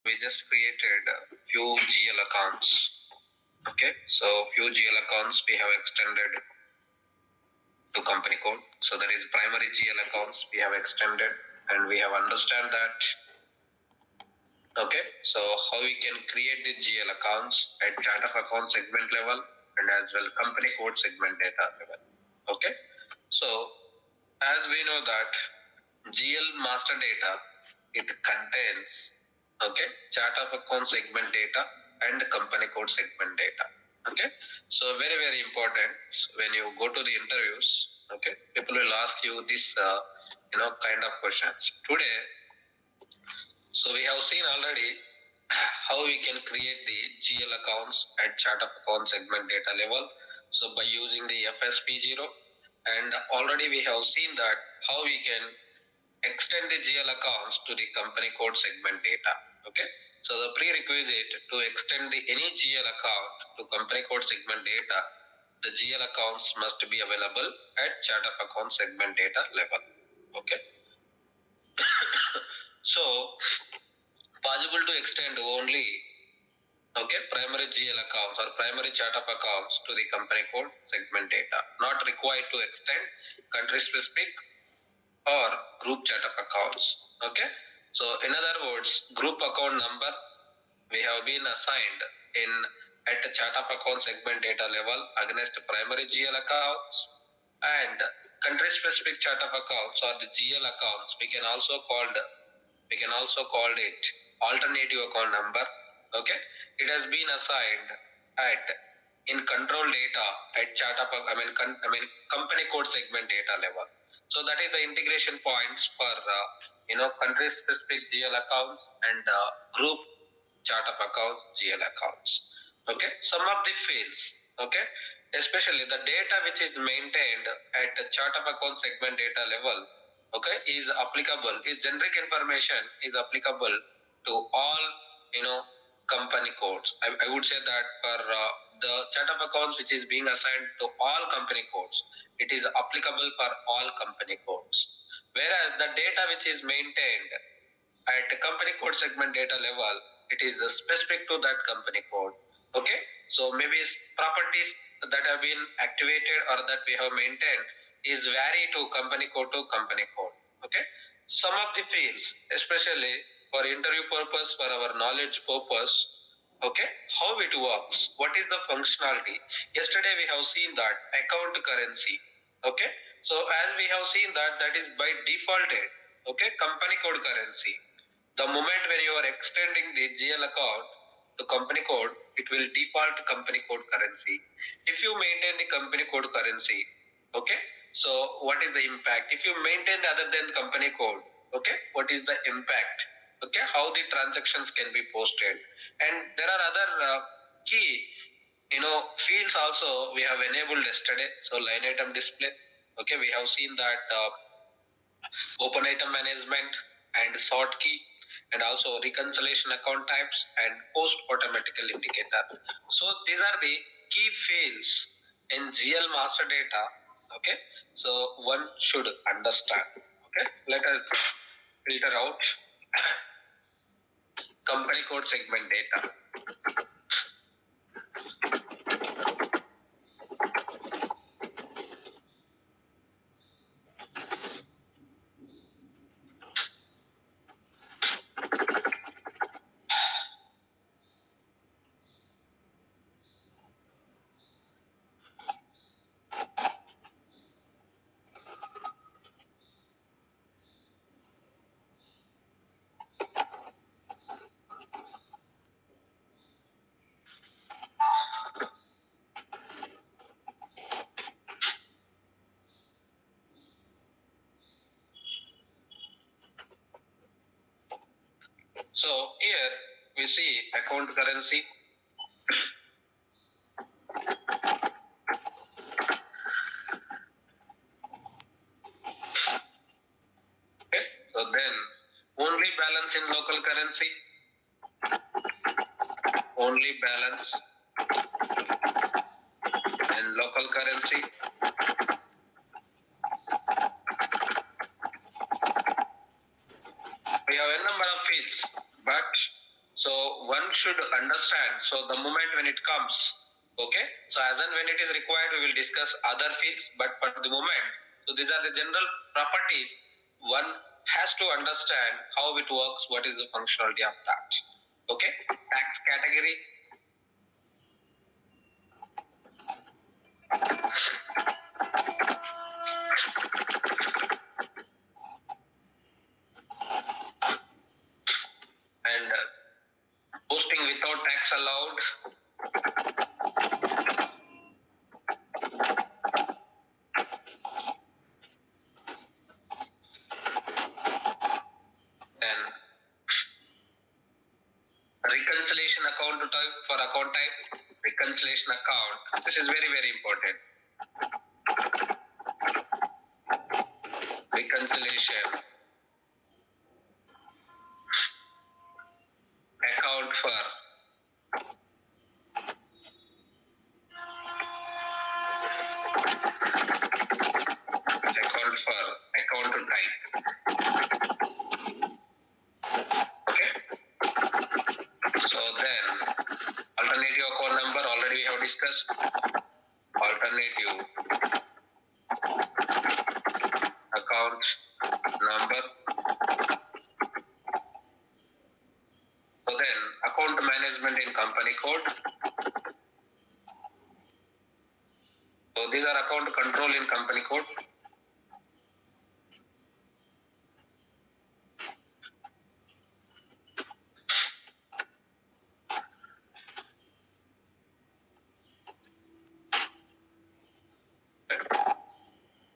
we just created a few GL accounts. Okay, so few GL accounts we have extended to company code. So that is primary GL accounts we have extended, and we have understand that. Okay, so how we can create the GL accounts at chart of account segment level and as well company code segment data level. Okay, so as we know that GL master data, it contains, okay, chart of account segment data and company code segment data. Okay, so very very important when you go to the interviews. Okay, people will ask you this kind of questions today. So we have seen already how we can create the GL accounts at chart of account segment data level. So by using the FSP0, and already we have seen that how we can extend the GL accounts to the company code segment data. Okay. So the prerequisite to extend the any GL account to company code segment data, the GL accounts must be available at chart of account segment data level. Okay. So possible to extend only, okay, primary GL accounts or primary chart of accounts to the company code segment data. Not required to extend country specific or group chart of accounts. Okay. So in other words, group account number we have been assigned in at the chart of account segment data level against primary GL accounts, and country specific chart of accounts or the GL accounts we can also call it alternative account number. Okay, it has been assigned at in control data at chart of company code segment data level. So that is the integration points for country specific GL accounts and group chart of accounts GL accounts. Okay, some of the fields. Okay, especially the data which is maintained at the chart of account segment data level, okay, is applicable, is generic information is applicable to all company codes. I would say that for the chart of accounts which is being assigned to all company codes, it is applicable for all company codes, whereas the data which is maintained at company code segment data level, it is specific to that company code. Okay, so maybe properties that have been activated or that we have maintained is vary to company code. Okay, some of the fields, especially for interview purpose, for our knowledge purpose. Okay, how it works, what is the functionality. Yesterday we have seen that account currency. Okay, so as we have seen that, that is by defaulted, okay, company code currency. The moment when you are extending the GL account to company code, it will default company code currency. If you maintain the company code currency, okay, so what is the impact? If you maintain other than company code, okay, what is the impact? Okay, how the transactions can be posted, and there are other key fields also we have enabled yesterday. So line item display. Okay, we have seen that open item management and sort key, and also reconciliation account types and post automatical indicator. So these are the key fields in GL master data. Okay, so one should understand. Okay, let us filter out company code segment data. So here we see account currency. Okay, so then only balance in local currency, only balance in local currency. We have a number of fields, but So one should understand. So the moment when it comes, okay. So as and when it is required, we will discuss other fields. But for the moment, so these are the general properties. One has to understand how it works. What is the functionality of that? Okay. Tax category. And posting without tax allowed. Then reconciliation account type for account type. Reconciliation account. This is very, very important. Reconciliation account for account type. Okay. So then alternative account number already we have discussed. Alternative account number. So then account management in company code. So these are account control in company code.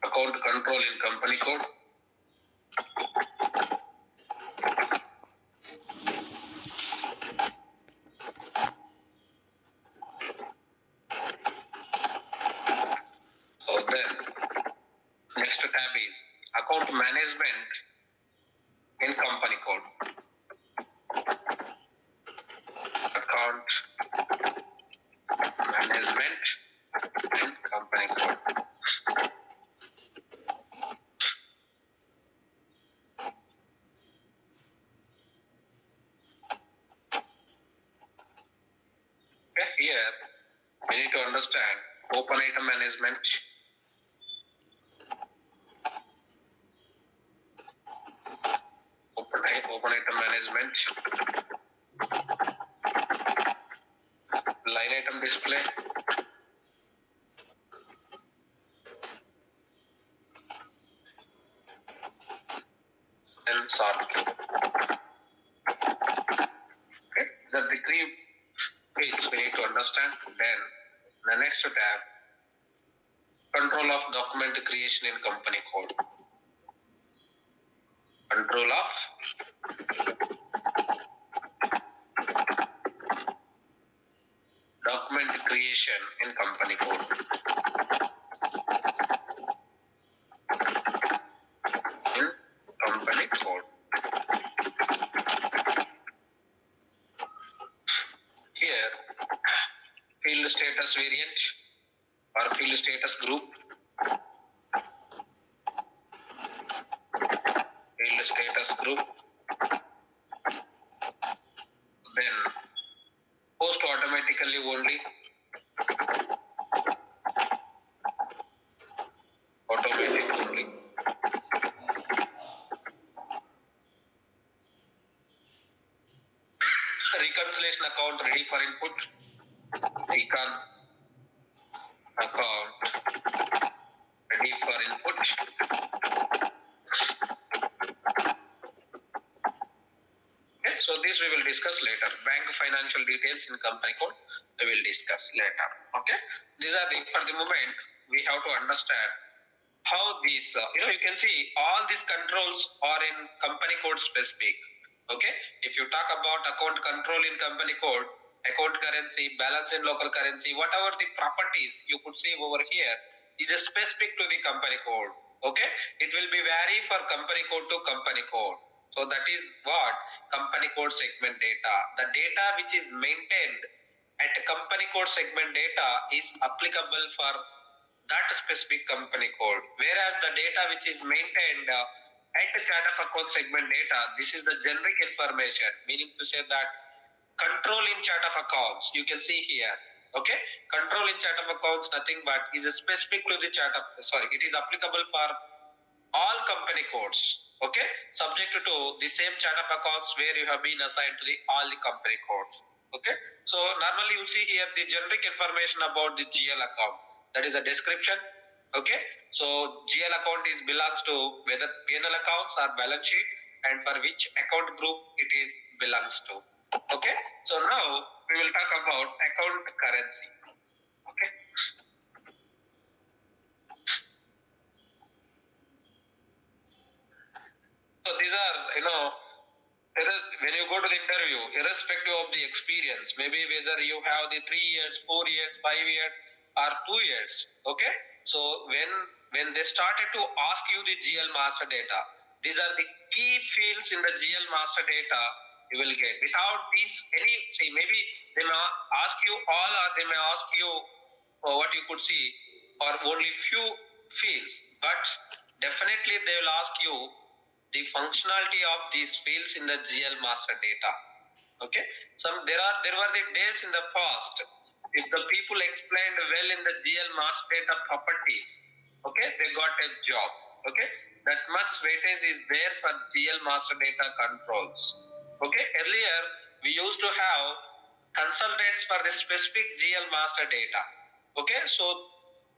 Account control in company code. So then next tab is account management in company code. Account management in company code. Okay, here we need to understand open item management. Open item management. Line item display. And sort. Okay, the degree fields we need to understand. Then the next tab, control of document creation in company code. Control of document creation in company code. In company code. Here, field status variant or field status group. Field status group. Then post automatically only. Automatic only. Reconciliation account ready for input. Recon account ready for input. Okay, so this we will discuss later. Bank financial details in company code we will discuss later. Okay, these are the for the moment we have to understand how these you can see all these controls are in company code specific. Okay, if you talk about account control in company code, account currency, balance in local currency, whatever the properties you could see over here is specific to the company code. Okay, it will be vary for company code to company code. So that is what company code segment data. The data which is maintained at company code segment data is applicable for that specific company code. Whereas the data which is maintained at the chart of account segment data, this is the generic information, meaning to say that control in chart of accounts. You can see here. Okay, control in chart of accounts nothing but is specific to the chart of, sorry, it is applicable for all company codes. Okay, subject to the same chart of accounts where you have been assigned to the all the company codes. Okay, so normally you see here the generic information about the GL account, that is the description. Okay, so GL account is belongs to whether P&L accounts or balance sheet and for which account group it is belongs to. Okay, so now we will talk about account currency. Okay, so these are, when you go to the interview, irrespective of the experience, maybe whether you have the 3 years, 4 years, 5 years, or 2 years, okay? So when they started to ask you the GL master data, these are the key fields in the GL master data you will get. Without these, maybe they may ask you all, or they may ask you what you could see, or only few fields, but definitely they will ask you the functionality of these fields in the GL master data. Okay, there were the days in the past, if the people explained well in the GL master data properties, okay, they got a job. Okay, that much weightage is there for GL master data controls. Okay, earlier we used to have consultants for the specific GL master data. Okay, so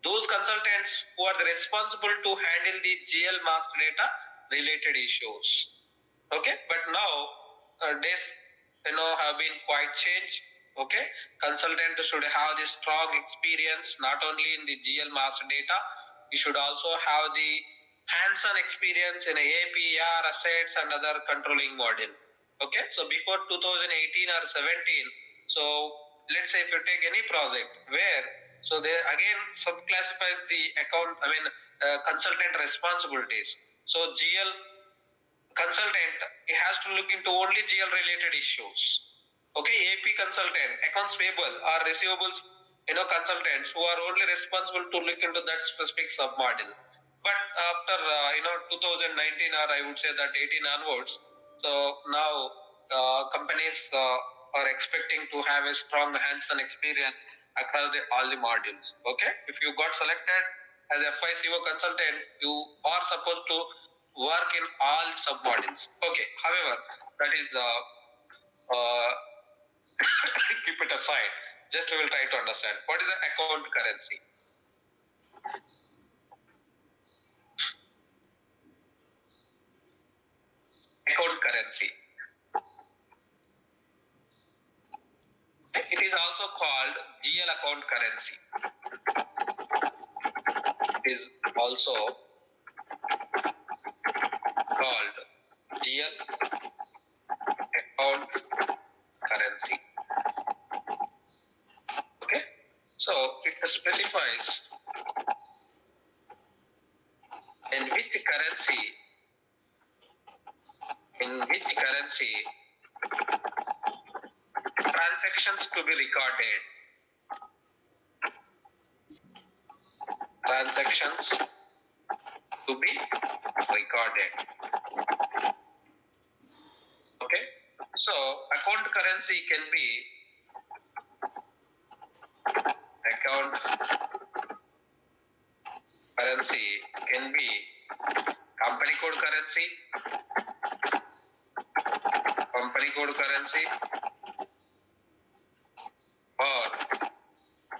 those consultants who are responsible to handle the GL master data related issues. Okay, but now days have been quite changed. Okay, consultant should have the strong experience not only in the GL master data, you should also have the hands-on experience in APR assets and other controlling module. Okay, so before 2018 or 17, so let's say if you take any project where, so they again subclassifies the account, consultant responsibilities. So GL consultant, he has to look into only GL related issues. Okay, AP consultant, accounts payable or receivables, consultants who are only responsible to look into that specific submodule. But after 2019, or I would say that 18 onwards, so now companies are expecting to have a strong hands-on experience across all the modules. Okay, if you got selected as a FICO consultant, you are supposed to work in all submodules. Okay, however, that is uh, keep it aside. Just we will try to understand what is the account currency. Account currency. It is also called GL account currency. It is also called GL account currency. Okay, so it specifies in which currency transactions to be recorded. Transactions to be recorded. Okay, so account currency can be company code currency, or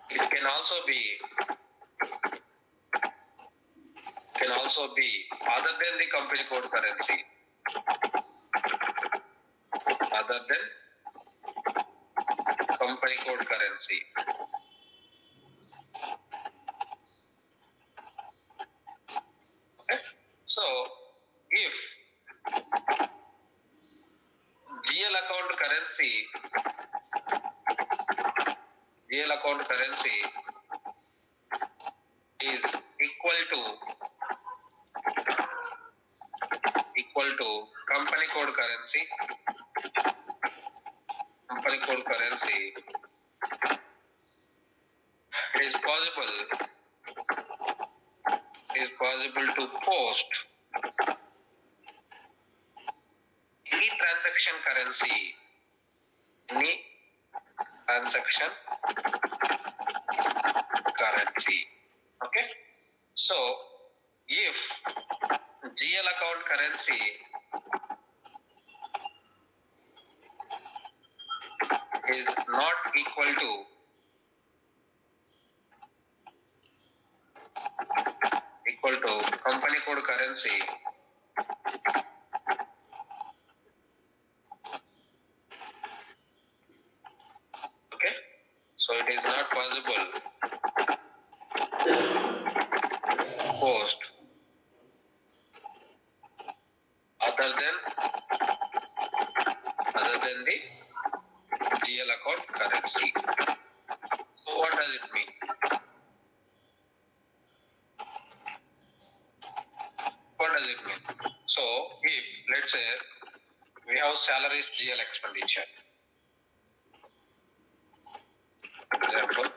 it can also be other than the company code currency. Other than company code currency. Okay. So if GL account currency is equal to company code currency, it is possible to post any transaction currency transaction currency. Okay. So if GL account currency is not equal to company code currency, okay, so it is not possible to post other than the GL account currency. So what does it mean? What does it mean? So if let's say we have salaries GL expenditure, example,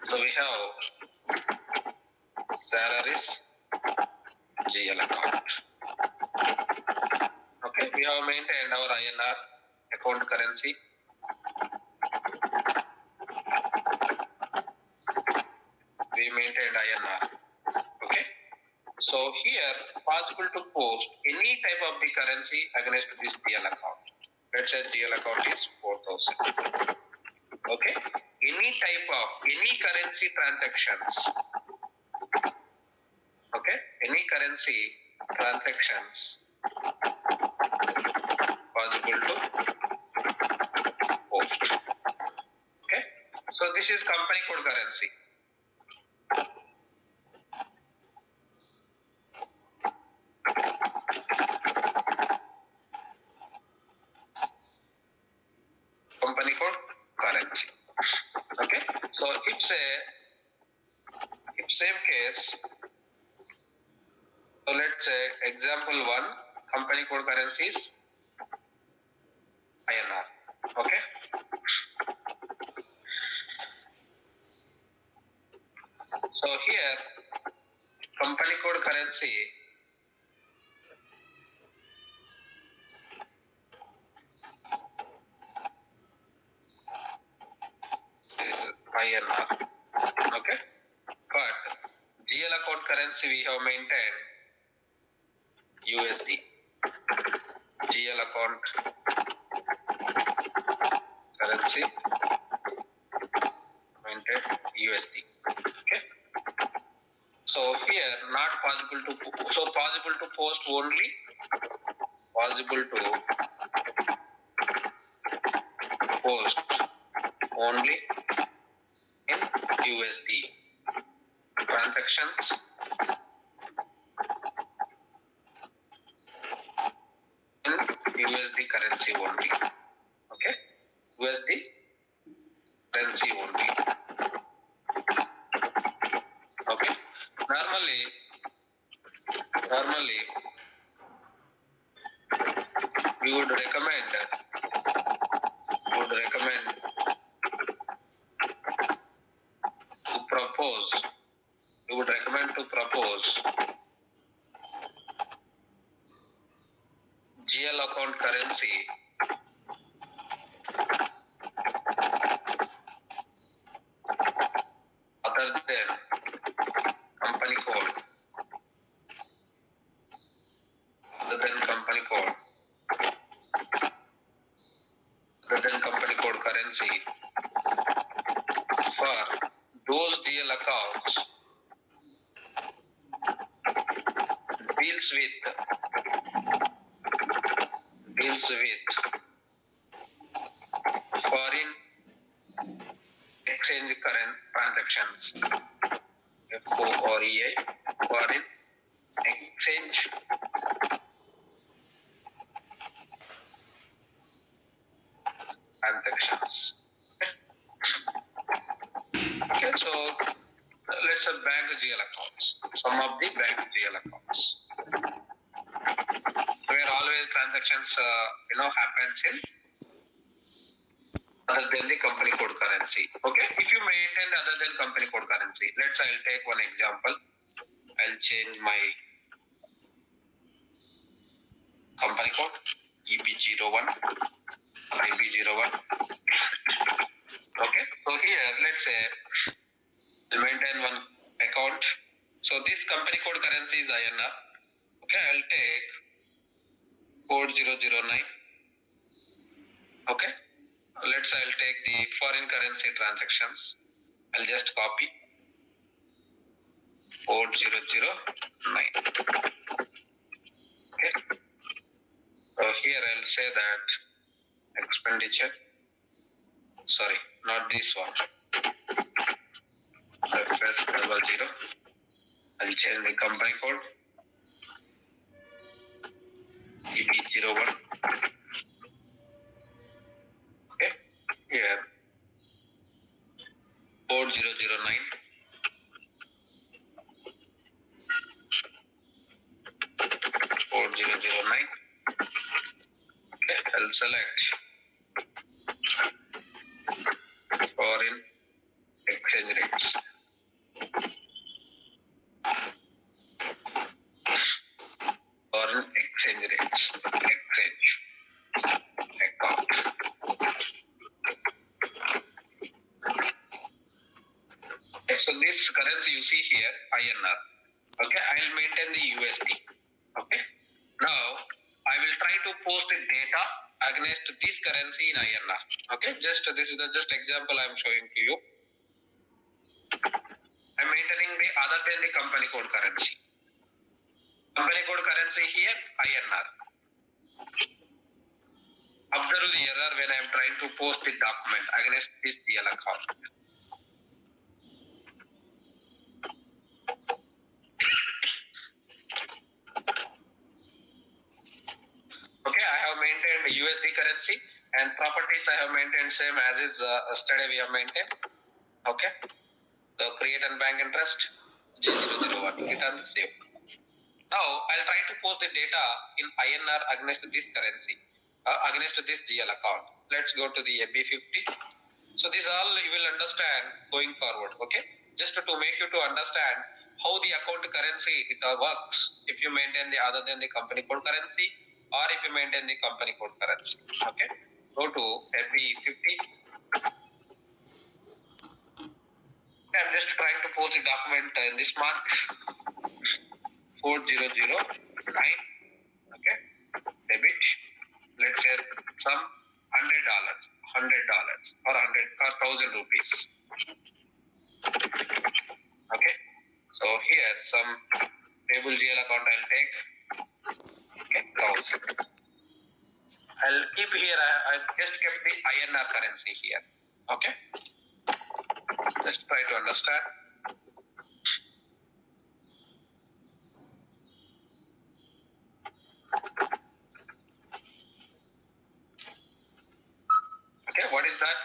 so we have salaries GL account. Okay, we have maintained our INR account currency. We maintained INR. Okay. So here possible to post any type of the currency against this GL account. Let's say GL account is 4,000. Okay. Any currency transactions. Okay. Any currency transactions possible to post. Okay. So this is company code currency. Company code currency. Okay. So if same case, so let's say example 1, company code currency is INR. Okay. So here company code currency is INR. Okay. But GL account currency we have maintained USD. GL account currency maintained USD. Okay. So here not possible to possible to post only in USD transactions in USD currency only. Okay. USD currency only. Okay. Normally we would recommend to propose GL account currency other than company code currency for those GL accounts deals with foreign exchange current transactions, FOREI, foreign exchange transactions. Okay, so let's say bank GL accounts. Some of the bank GL accounts where always transactions happens in other than the company code currency. Okay, if you maintain other than company code currency, I'll take one example. I'll change my company code EB01, IB01. Okay, so here let's say I'll maintain one account. So this company code currency is INR. Okay, I'll take code 009. Okay, I'll take the foreign currency transactions. I'll just copy code 009. Okay, so here I'll say that expenditure. Sorry, not this one. Press 00. I'll change the company code EB01. Okay, here code 009. Code 009. Okay, I'll select foreign exchange rates. Foreign exchange rates. Exchange account. Okay, so this currency you see here, INR. Okay, I'll maintain the USD. Okay, now I will try to post the data against this currency in INR. Okay, this is the example I'm showing to you. I'm maintaining the other than the company code currency. Company code currency here, INR. Observe the error when I am trying to post the document against this GL account. Okay, I have maintained USD currency and properties I have maintained same as is yesterday we have maintained. Okay, so create and bank interest G001, hit and save. Now I'll try to post the data in INR against this currency, against this GL account. Let's go to the B50. So this all you will understand going forward. Okay, just to make you to understand how the account currency works if you maintain the other than the company code currency or if you maintain the company code currency. Okay, go to B50. I'm just trying to post the document in this month 4009. Okay, debit. Let's say some $100 or 1,000 rupees. Okay, so here some table GL account I'll take. Okay, browse. I'll keep here. I just kept the INR currency here. Okay, just try to understand. Okay, what is that?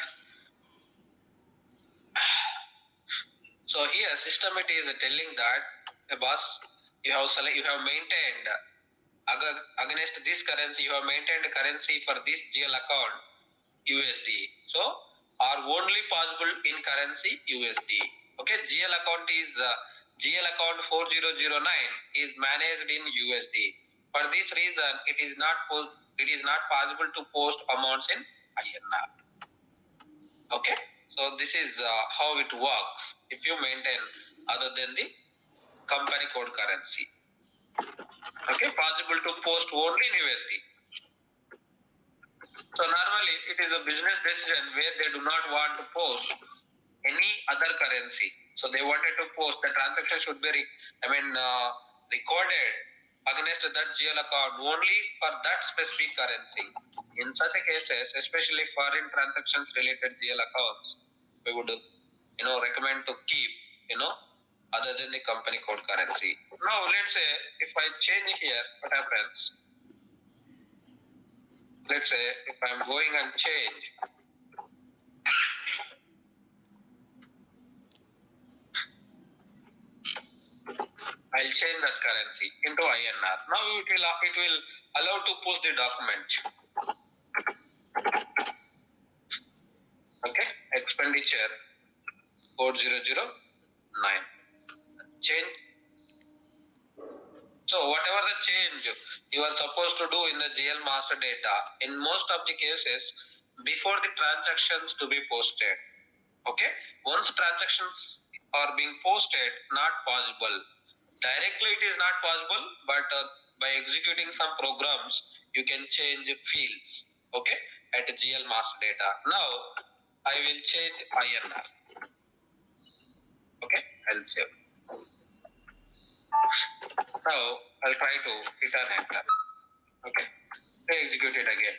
So here system it is telling that boss you have maintained against this currency you have maintained currency for this GL account USD. So are only possible in currency USD. Okay, GL account is GL account 4009 is managed in USD. For this reason, it is not possible to post amounts in INR. Okay, so this is how it works if you maintain other than the company code currency. Okay, possible to post only in USD. So normally it is a business decision where they do not want to post any other currency. So they wanted to post the transaction should be recorded against that GL account only for that specific currency. In such cases, especially foreign transactions related GL accounts, we would recommend to keep other than the company code currency. Now let's say if I change here, what happens? Let's say if I'm going and change I'll change that currency into INR. Now it will allow to post the document. signature 4009. Change. So whatever the change you are supposed to do in the GL master data, in most of the cases, before the transactions to be posted. Okay, once transactions are being posted, not possible. Directly it is not possible, but by executing some programs, you can change fields. Okay, at GL master data. Now I will change INR. Okay, I'll save. Now I'll try to hit an enter. Okay, so execute it again.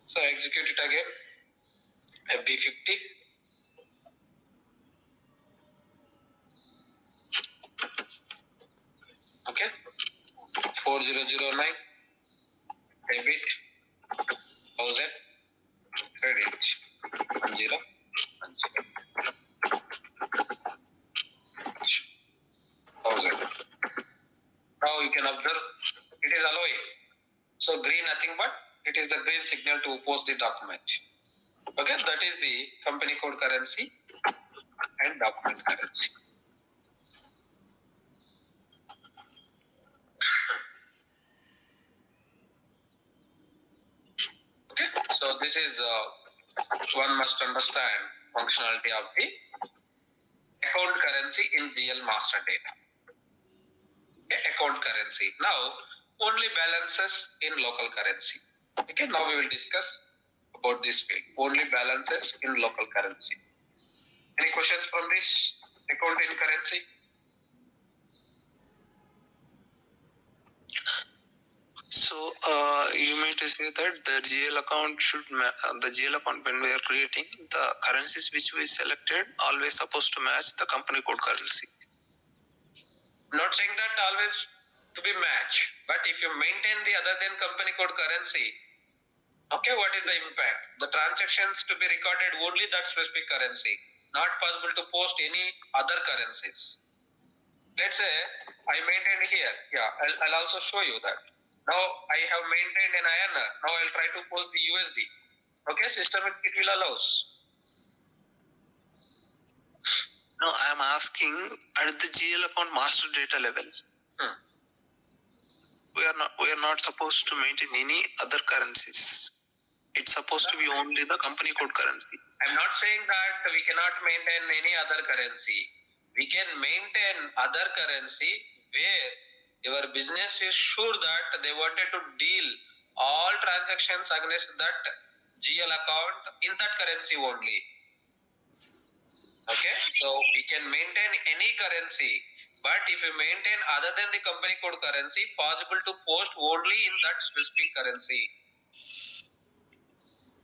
So execute it again. FB50. Okay, 4009. Debit 1000. Credit 10. Now you can observe it is allowing. So green nothing but it is the green signal to post the document. Okay, that is the company code currency and document currency. Okay, so this is one must understand functionality of the account currency in GL master data. Okay, account currency. Now only balances in local currency. Okay, now we will discuss about this field. Only balances in local currency. Any questions from this account in currency? So you mean to say that the GL account should the GL account when we are creating the currencies which we selected always supposed to match the company code currency. Not saying that always to be matched, but if you maintain the other than company code currency, okay, what is the impact? The transactions to be recorded only that specific currency, not possible to post any other currencies. Let's say I maintained here. Yeah, I'll also show you that. Now I have maintained an INR. Now I'll try to post the USD. Okay, system it will allows. No, I am asking at the GL account master data level. We are not supposed to maintain any other currencies. It's supposed to be only the company code currency. I'm not saying that we cannot maintain any other currency. We can maintain other currency where your business is sure that they wanted to deal all transactions against that GL account in that currency only. Okay, so we can maintain any currency, but if we maintain other than the company code currency, possible to post only in that specific currency.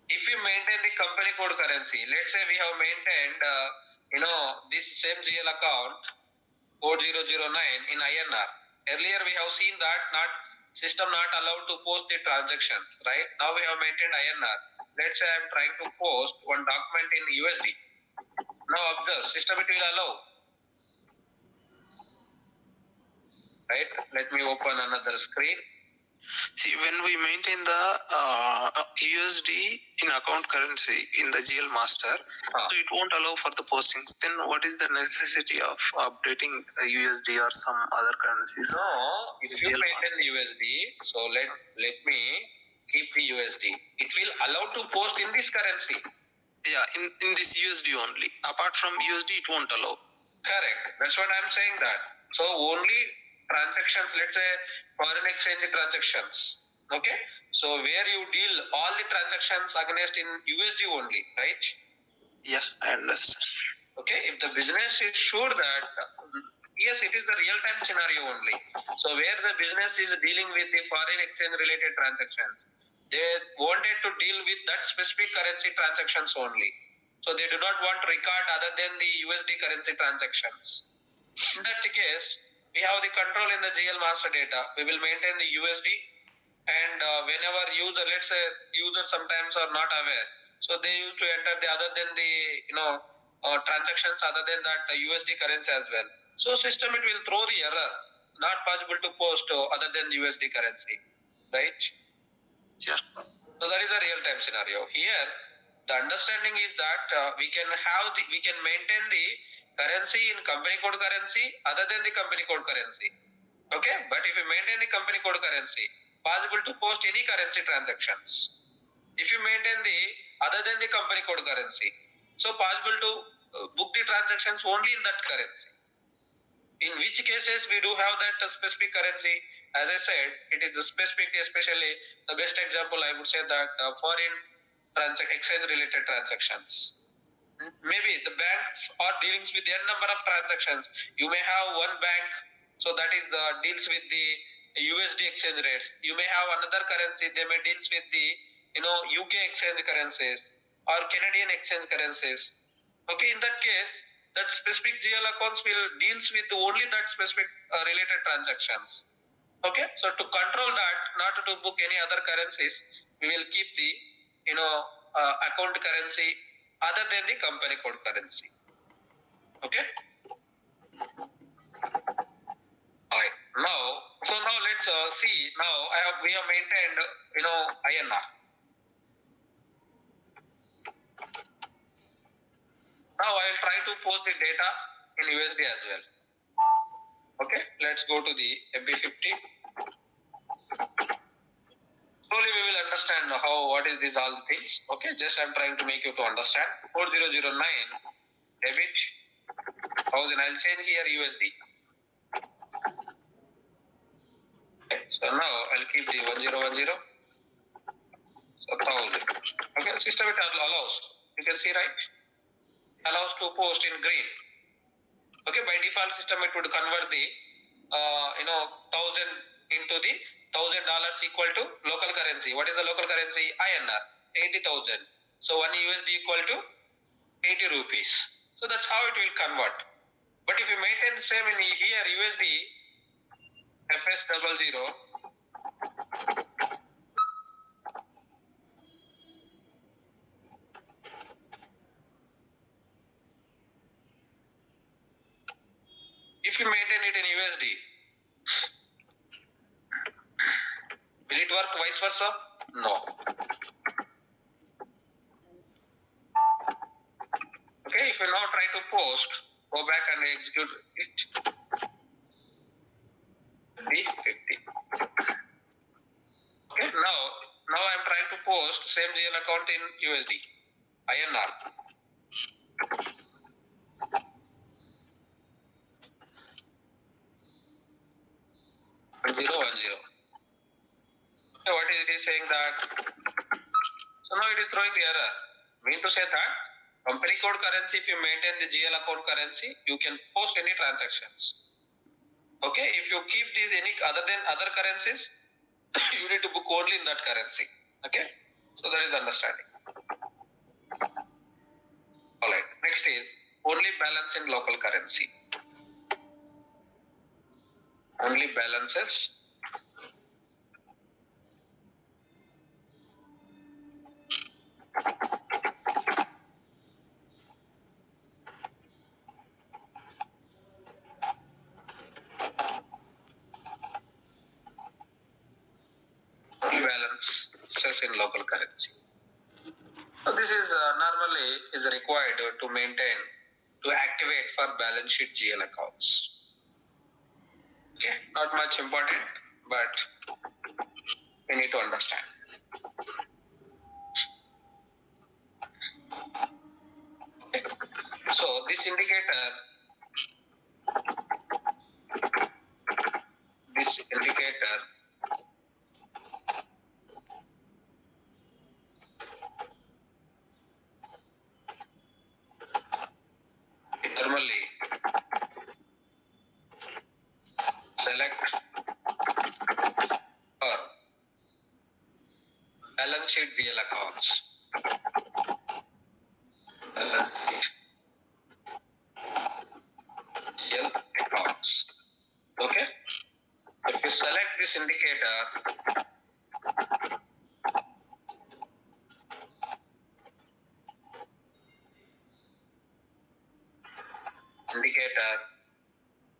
If we maintain the company code currency, let's say we have maintained, this same GL account 4009 in INR. Earlier we have seen that system not allowed to post the transactions, right? Now we have maintained INR. Let's say I am trying to post one document in USD. Now observe, system it will allow. Right? Let me open another screen. See, when we maintain the USD in account currency in the GL master, so it won't allow for the postings. Then what is the necessity of updating USD or some other currencies? No, if you maintain USD, so let me keep the USD. It will allow to post in this currency. Yeah, in this USD only. Apart from USD, it won't allow. Correct. That's what I'm saying that. So only transactions, let's say foreign exchange transactions. Okay. So where you deal all the transactions against in USD only, right? Yeah, I understand. Okay. If the business is sure that yes, it is the real-time scenario only. So where the business is dealing with the foreign exchange related transactions, they wanted to deal with that specific currency transactions only. So they do not want to record other than the USD currency transactions. In that case, we have the control in the GL master data. We will maintain the USD, and whenever user, let's say user sometimes are not aware, so they used to enter the other than the transactions other than that USD currency as well. So system it will throw the error, not possible to post other than USD currency, right? Yeah. So that is a real time scenario. Here, the understanding is that we can maintain the currency in company code currency other than the company code currency. Okay, but if you maintain the company code currency, possible to post any currency transactions. If you maintain the other than the company code currency, so possible to book the transactions only in that currency. In which cases we do have that specific currency. As I said, it is the specific, especially the best example I would say that foreign exchange related transactions. Maybe the banks are dealing with n number of transactions. You may have one bank, so that is deals with the USD exchange rates. You may have another currency, they may deals with the UK exchange currencies or Canadian exchange currencies. Okay, in that case, that specific GL accounts will deals with only that specific related transactions. Okay, so to control that, not to book any other currencies, we will keep the account currency other than the company code currency. Okay. Alright. Now let's see. Now we have maintained INR. Now I will try to post the data in USD as well. Okay. Let's go to the MB50. Slowly we will understand what is these all things. Okay. Just I am trying to make you to understand. 4009 debit 1000. I'll change here USD. Okay. So now I'll keep the 1010. So 1000. Okay. System it allows. You can see, right? Allows to post in green. Okay. By default system it would convert the 1000 into the $1,000 equal to local currency. What is the local currency? INR 80,000. So 1 USD equal to 80 rupees. So that's how it will convert. But if you maintain the same in here USD FS00, if you maintain it in USD, will it work vice versa? No. Okay, if you now try to post, go back and execute it. B50. Okay, now I am trying to post same GL account in USD, INR. 1010. Okay, what is it is saying that? So now it is throwing the error. Mean to say that company code currency, if you maintain the GL account currency, you can post any transactions. Okay, if you keep these any other than other currencies, you need to book only in that currency. Okay, so that is the understanding. Alright, next is only balance in local currency. Only balances in local currency. So this is normally is required to maintain, to activate for balance sheet GL accounts. Okay, not much important, but we need to understand. Okay. So this indicator normally select or balance sheet GL accounts. Balance sheet GL accounts. Okay. If you select this indicator,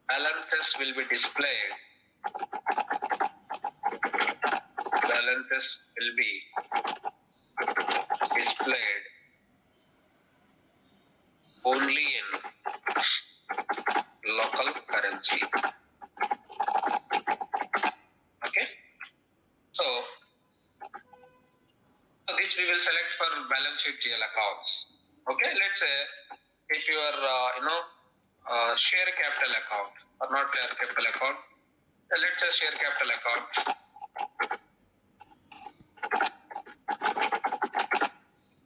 balances will be displayed. Balances will be displayed only in local currency. Okay. So this we will select for balance sheet GL accounts. Okay. Let's say if you are share capital account or not share capital account, let's say share capital account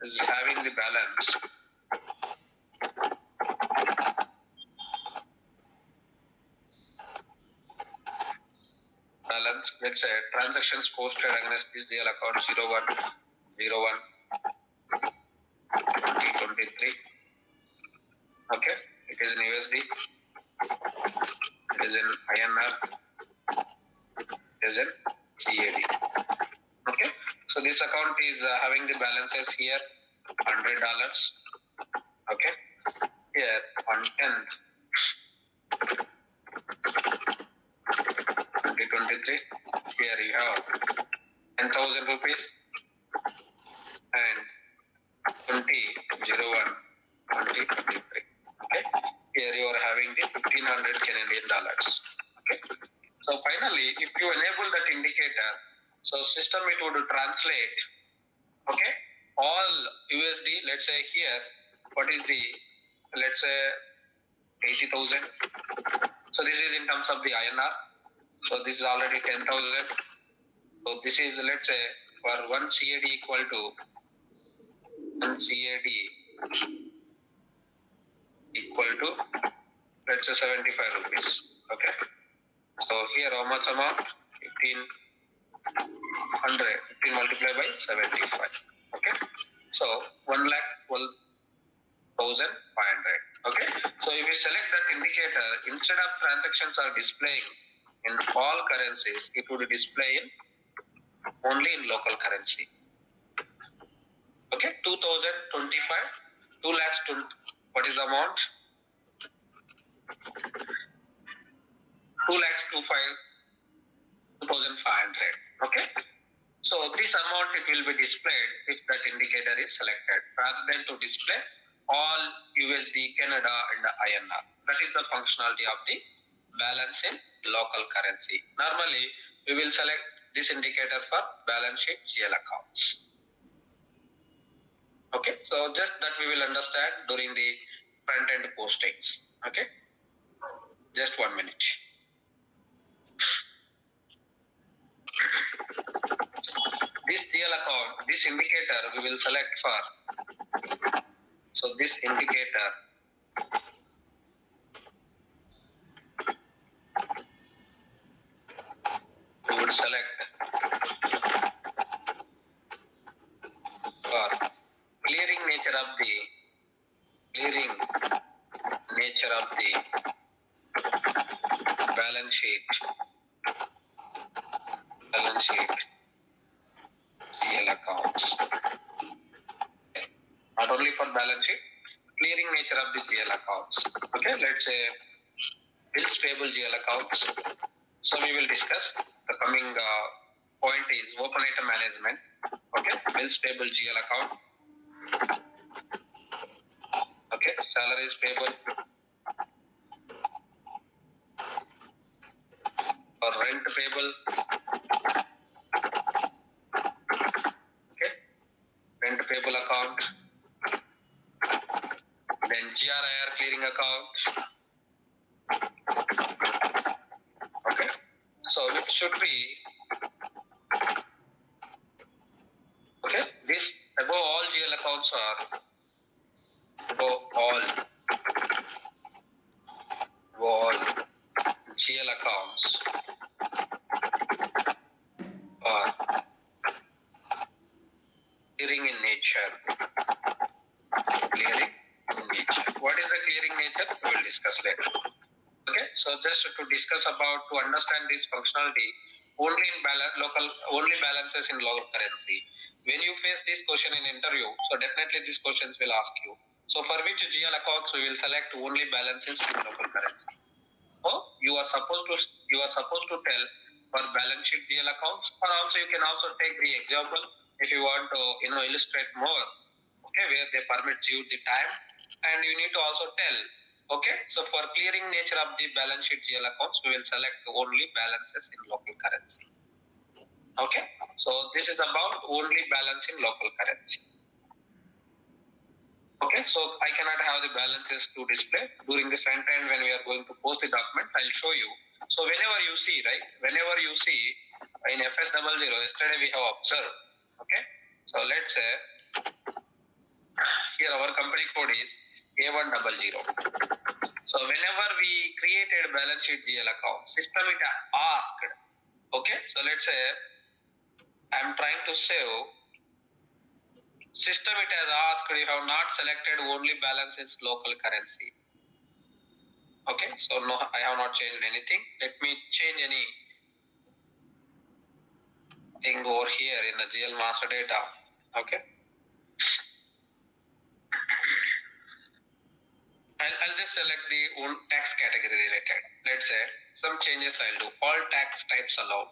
is having the balance let's say transactions posted against this GL account 0101 2023. Okay, it is in USD, it is in INR, it is in CAD. Okay, so this account is having the balances here $100. Okay, here on 10 2023, here you have 10,000 rupees and 20/01/2023. Okay, here you are having the 1,500 Canadian dollars. Okay, so finally, if you enable that indicator, so system it would translate. Okay, all USD. Let's say here, what is the, let's say 80,000. So this is in terms of the INR. So this is already 10,000. So this is, let's say, for one CAD equal to 1 CAD equal to, let's say 75 rupees. Okay. So here how much amount? 1,500. 15 multiplied by 75. Okay. So 1,12,500. Okay. So if you select that indicator, instead of transactions are displaying in all currencies, it would display in only in local currency. Okay. 2,025. 2 lakhs. What is the amount? 2 lakhs 2,500. Okay. So this amount it will be displayed if that indicator is selected, rather than to display all USD, Canada and INR. That is the functionality of the balance in local currency. Normally, we will select this indicator for balance sheet GL accounts. Okay, so just that we will understand during the front end postings. Okay, just 1 minute. This GL account, this indicator we will select for. So this indicator we would select for clearing nature of the balance sheet GL accounts. Not only for balance sheet, clearing nature of the GL accounts. Okay, let's say bills payable GL accounts. So we will discuss. The coming point is open item management. Okay, bills payable GL account. Okay, salaries payable or rent payable. Okay, rent payable account. Then GRIR clearing account. Okay, so it should be, okay, this above all GL accounts are above all GL accounts are clearing in nature. Clearing in nature. What is the clearing nature? We will discuss later. Okay, so just to discuss about, to understand this functionality, only in only balances in local currency. When you face this question in interview, so definitely these questions will ask you. So for which GL accounts we will select only balances in local currency. So you are supposed to tell for balance sheet GL accounts, or also you can also take the example if you want to illustrate more. okay, where they permit you the time, and you need to also tell, okay, so for clearing nature of the balance sheet GL accounts, we will select only balances in local currency. Okay, so this is about only balance in local currency. Okay, so I cannot have the balances to display during the front end when we are going to post the document. I'll show you. So whenever you see, right, whenever you see in FS00, yesterday we have observed. Okay, so let's say here our company code is A100. So whenever we created balance sheet GL account, system it asked. Okay, so let's say I'm trying to save. System it has asked you have not selected only balances local currency. Okay, so no, I have not changed anything. Let me change anything over here in the GL master data. Okay, I'll just select the tax category related. Let's say some changes I'll do. All tax types allowed.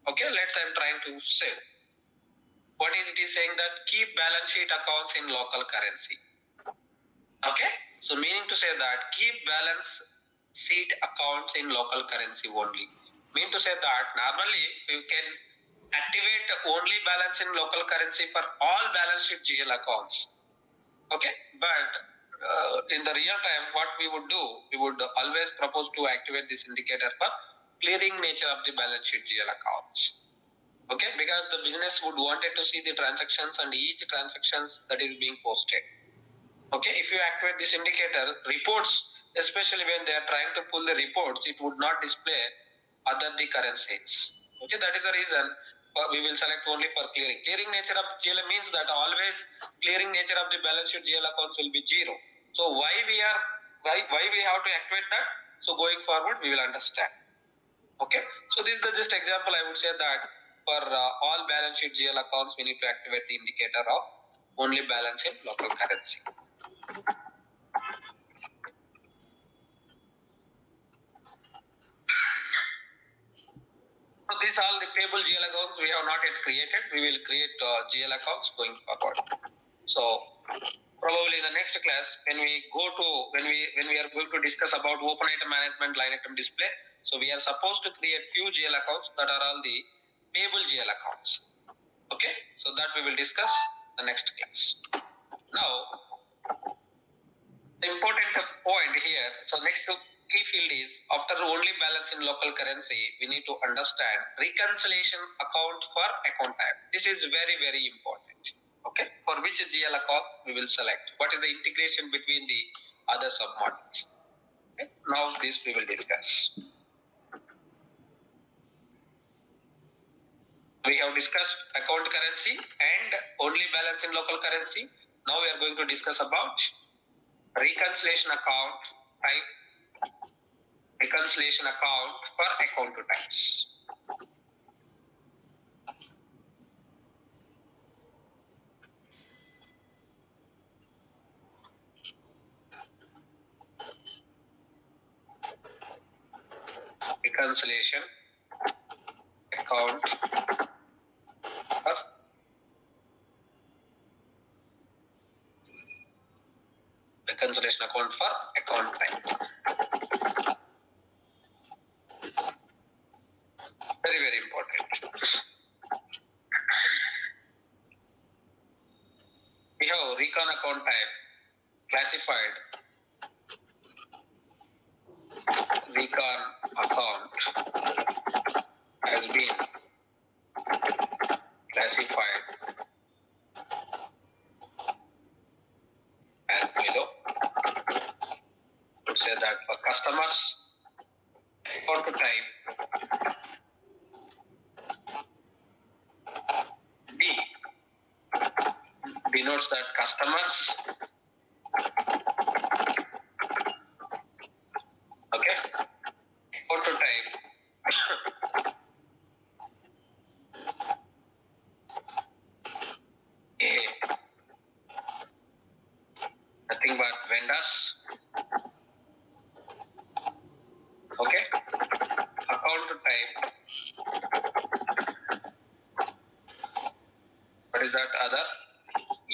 Okay, let's say I'm trying to save. What is it is saying that keep balance sheet accounts in local currency. Okay, so meaning to say that keep balance sheet accounts in local currency only. Mean to say that normally you can activate only balance in local currency for all balance sheet GL accounts. Okay, but in the real time, what we would do, we would always propose to activate this indicator for clearing nature of the balance sheet GL accounts. Okay, because the business would wanted to see the transactions and each transactions that is being posted. Okay, if you activate this indicator, reports, especially when they are trying to pull the reports, it would not display other the currencies. Okay, that is the reason we will select only for clearing. Clearing nature of GL means that always clearing nature of the balance sheet GL accounts will be 0. So why we have to activate that? So going forward, we will understand. Okay, so this is the just example. I would say that for all balance sheet GL accounts, we need to activate the indicator of only balance in local currency. So these are all the payable GL accounts we have not yet created. We will create GL accounts going forward. So probably in the next class, when we are going to discuss about open item management, line item display. So we are supposed to create few GL accounts that are all the payable GL accounts. Okay, so that we will discuss the next class. Now, the important point here, so next key field is after only balance in local currency, we need to understand reconciliation account for account type. This is very, very important. Okay, for which GL account we will select. What is the integration between the other submodules? Okay. Now this we will discuss. We have discussed account currency and only balance in local currency. Now we are going to discuss about reconciliation account type, reconciliation account for account types. Reconciliation account for reconciliation account for account type. Very, very important. We have recon account type classified. Recon account has been classified as below. To say that for customers, account type D denotes that customers, okay, account type A, nothing but vendors, okay, account type, what is that other? A.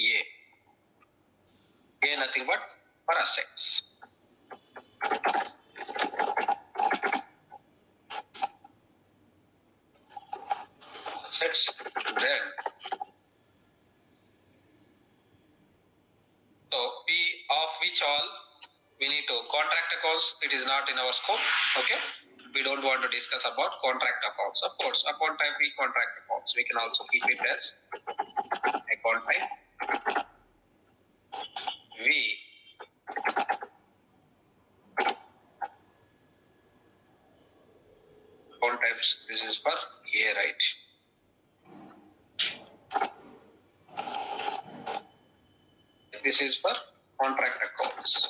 which all we need to contract accounts. It is not in our scope. Okay, we don't want to discuss about contract accounts. Of course, account type we contract accounts. We can also keep it as account type V. Account types. This is for A, right? This is for contract accounts.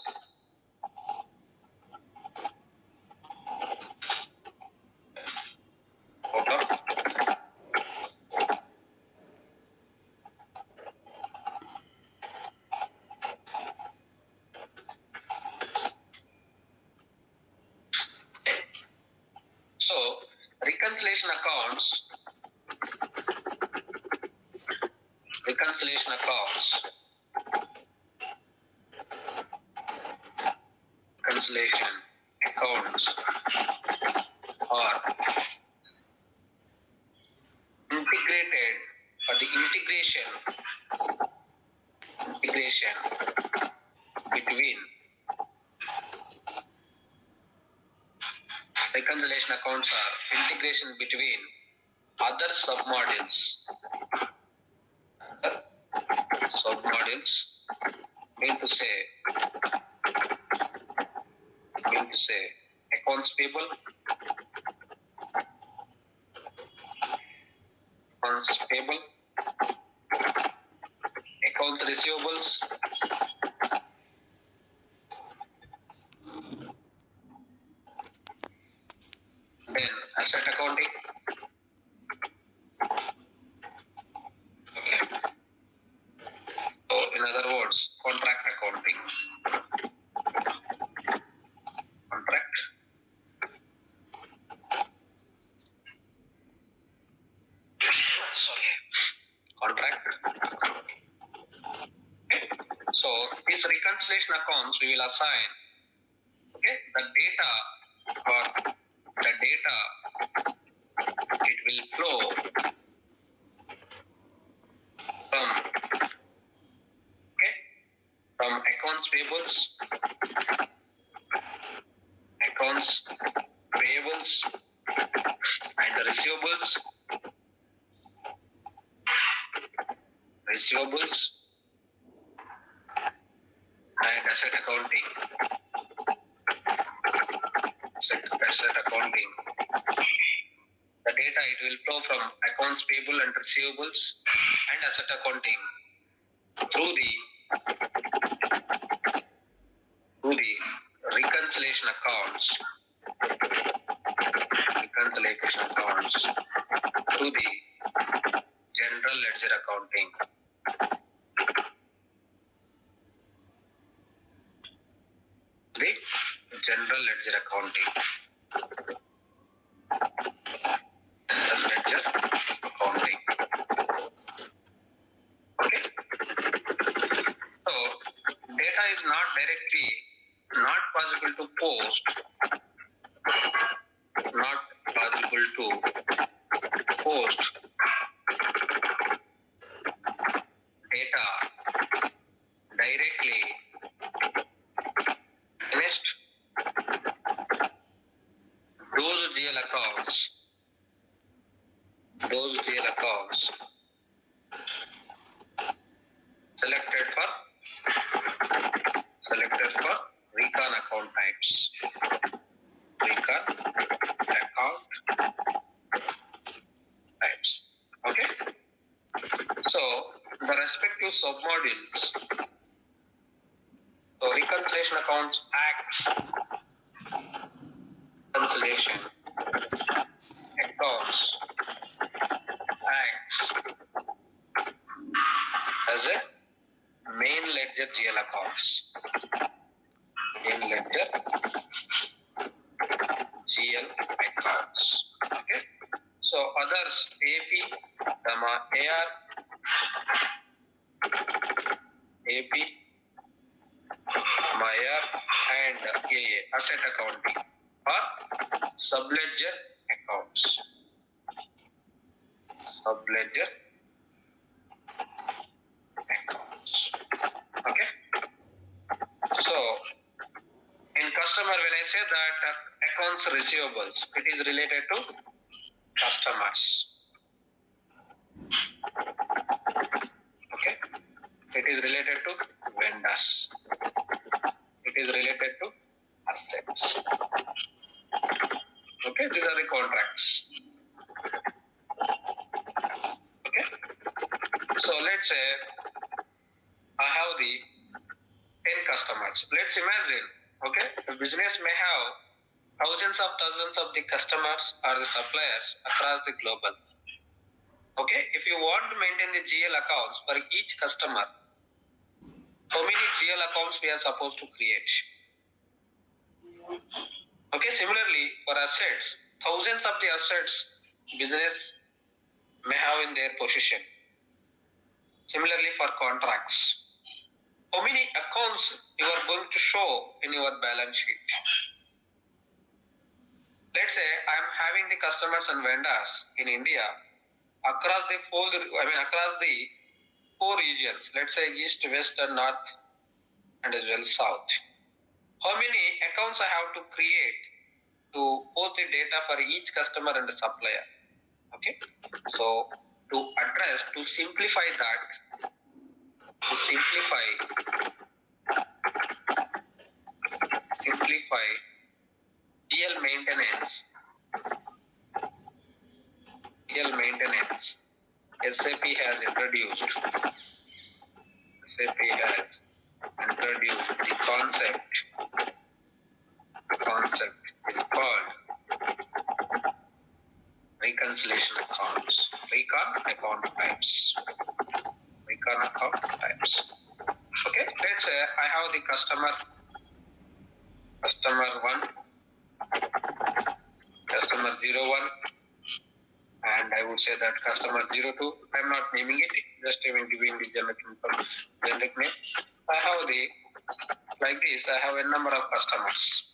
So reconciliation accounts, reconciliation accounts are integrated, or the integration between reconciliation accounts are integration between other submodules. Mean to say accounts payable, accounts receivables, then asset accounting. Okay. So in other words, contract accounting. Contract. Okay. So these reconciliation accounts we will assign, okay, the data it will flow from accounts payables and the receivables and asset accounting. The data it will flow from accounts payable and receivables and asset accounting through the reconciliation accounts to the general ledger accounting. The general ledger accounting. Okay. So data is not possible to post data directly against those GL accounts selected for recon account types. Okay. So the respective submodules. So reconciliation accounts acts as a main ledger GL accounts. Okay. So others AP, AR, and AA, asset accounting, or subledger accounts. Okay. So I say that accounts receivables, it is related to customers. Okay, it is related to vendors. It is related to assets. Okay, these are the contracts. Okay, so let's say I have the 10 customers. Let's imagine, okay, a business may have thousands of the customers or the suppliers across the global. Okay, if you want to maintain the GL accounts for each customer, how many GL accounts we are supposed to create? Okay, similarly for assets, thousands of the assets business may have in their possession. Similarly for contracts, how many accounts you are going to show in your balance sheet? Let's say I am having the customers and vendors in India across the four regions. Let's say east, west, and north, and as well south. How many accounts I have to create to post the data for each customer and the supplier? Okay, so to simplify that, simplify GL maintenance, SAP has introduced the concept is called reconciliation accounts, recon account types. Okay, let's say I have the customer 1, customer 01, and I would say that customer 02. I'm not naming it, just even giving the generic name. I have like this, I have a number of customers.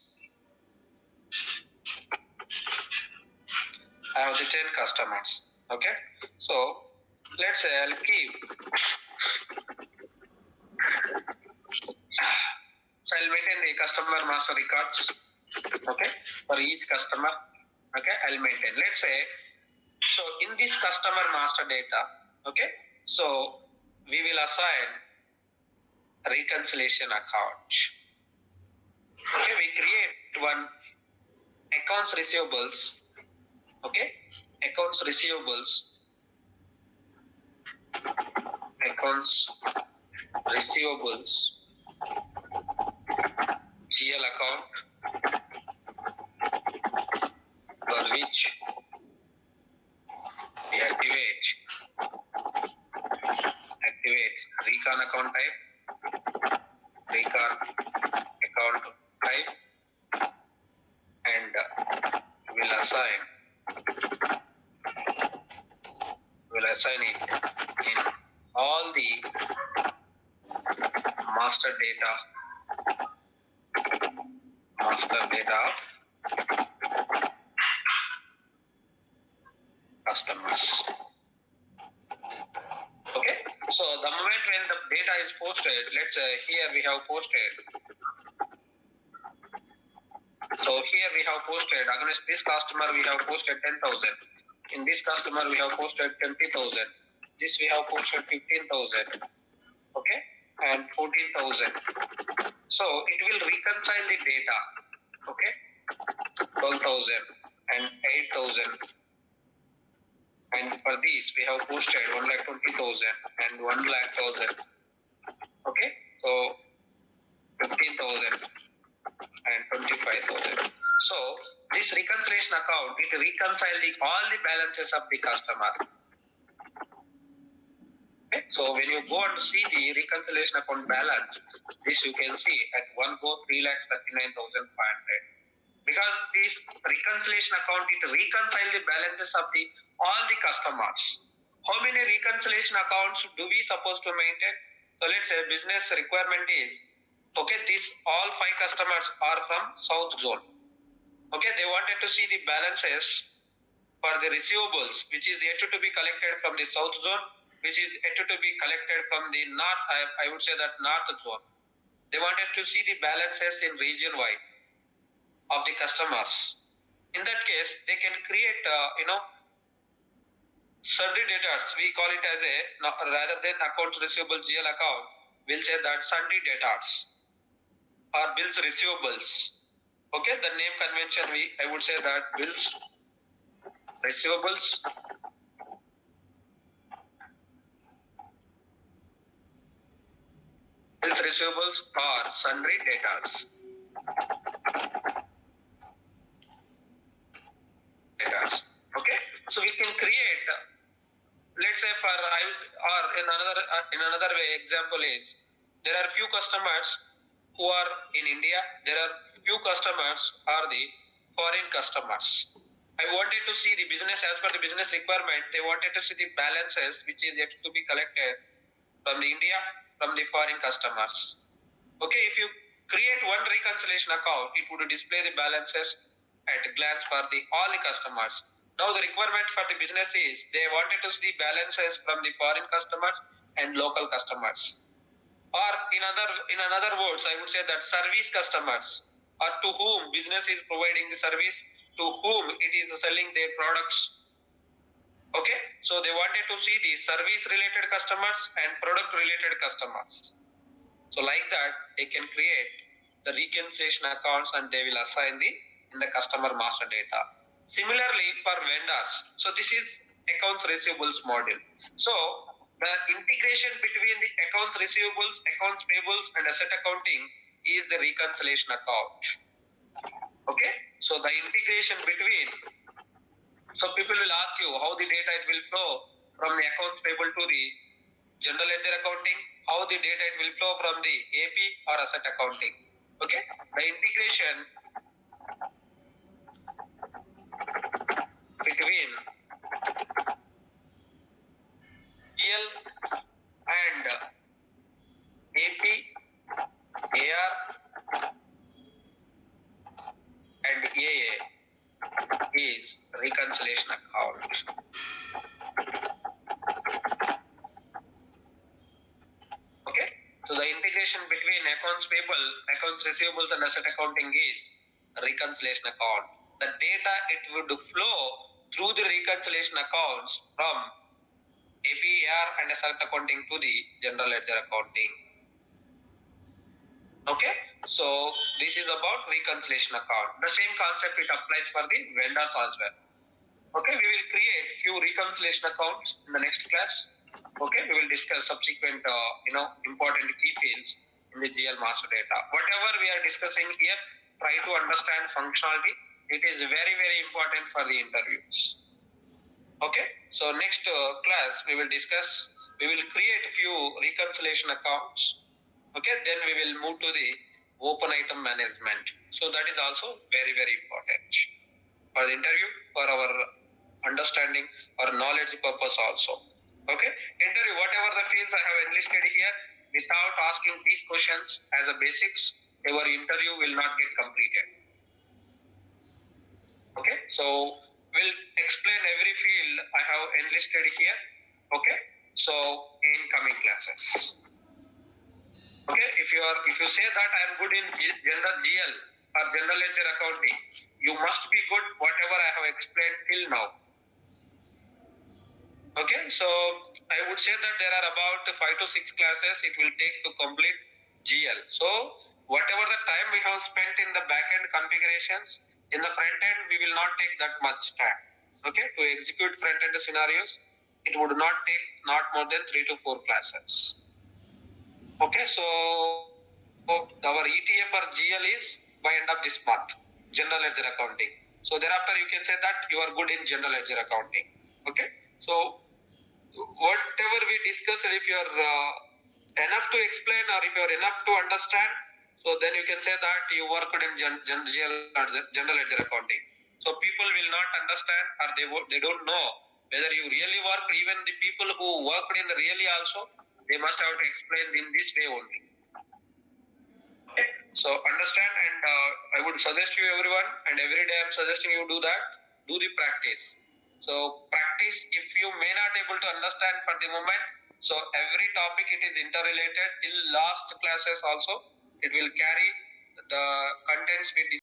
I have the 10 customers. Okay, so let's say I'll keep. So I'll maintain the customer master records. Okay, for each customer. Okay, I'll maintain. Let's say, so in this customer master data, okay, so we will assign reconciliation account. Okay, we create one accounts receivables. Okay, accounts receivables GL account for which we activate recon account type, and will assign it in all the master data customers. Okay, so the moment when the data is posted, let's say here we have posted. So here we have posted against this customer we have posted 10,000. In this customer we have posted 20,000. This we have posted 15,000. Okay, and 14,000. So it will reconcile the data. Okay, 12,000 and 8,000. And for this we have posted 1,20,000 and 1,00,000. Okay, so 15,000 and 25,000. So this reconciliation account, it reconciles all the balances of the customer. Okay, so when you go and see the reconciliation account balance, this you can see at one go 3,39,500. Because this reconciliation account, it reconciles the balances of all the customers. How many reconciliation accounts do we supposed to maintain? So let's say business requirement is, okay, these all 5 customers are from South Zone. Okay, they wanted to see the balances for the receivables, which is yet to be collected from the South Zone, which is yet to be collected from the North, I would say that North Zone. They wanted to see the balances in region wise. of the customers. In that case, they can create, sundry debtors. We call it as a, rather than accounts receivable GL account, we'll say that sundry debtors or bills receivables. Okay, the name convention, I would say that bills receivables, bills receivables or sundry debtors. Okay, so we can create, let's say for or in another way, example is there are few customers who are in India, there are few customers are the foreign customers. I wanted to see the business as per the business requirement. They wanted to see the balances which is yet to be collected from the India, from the foreign customers. Okay, if you create one reconciliation account, it would display the balances at a glance for all the customers. Now the requirement for the business is they wanted to see balances from the foreign customers and local customers. Or in another words, I would say that service customers, or to whom business is providing the service, to whom it is selling their products. Okay, so they wanted to see the service related customers and product related customers. So like that, they can create the reconciliation accounts and they will assign in the customer master data. Similarly for vendors, so this is accounts receivables module. So the integration between the accounts receivables, accounts payables and asset accounting is the reconciliation account. Okay, so the integration between, so people will ask you how the data it will flow from the accounts payable to the general ledger accounting, how the data it will flow from the AP or asset accounting. Okay, the integration between GL and AP, AR and AA is reconciliation account. Okay, so the integration between accounts payable, accounts receivables and asset accounting is reconciliation account. The data it would flow through the reconciliation accounts from APAR and asset accounting to the general ledger accounting. Okay, so this is about reconciliation account. The same concept it applies for the vendors as well. Okay, we will create few reconciliation accounts in the next class. Okay, we will discuss subsequent important key fields in the GL master data. Whatever we are discussing here, try to understand functionality. It is very, very important for the interviews. Okay, so next class we will create few reconciliation accounts. Okay, then we will move to the open item management. So that is also very, very important for the interview, for our understanding or knowledge purpose also. Okay, interview, whatever the fields I have enlisted here, without asking these questions as a basics, your interview will not get completed. Okay, so we'll explain every field I have enlisted here. Okay, so in coming classes. Okay, if you say that I am good in general GL or general ledger accounting, you must be good whatever I have explained till now. Okay, so I would say that there are about 5 to 6 classes it will take to complete GL. So whatever the time we have spent in the back-end configurations, in the front end we will not take that much time. Okay, to execute front-end scenarios, it would not take not more than 3 to 4 classes. Okay, so our ETA for GL is by end of this month, general ledger accounting. So thereafter you can say that you are good in general ledger accounting. Okay, so whatever we discussed, if you are enough to explain or if you are enough to understand, so then you can say that you worked in general ledger accounting. So people will not understand or they don't know whether you really work. Even the people who worked in really also, they must have to explain in this way only. Okay, so understand, and I would suggest you everyone, and every day I am suggesting you do that, do the practice. So practice, if you may not able to understand for the moment, so every topic it is interrelated till last classes also, it will carry the contents we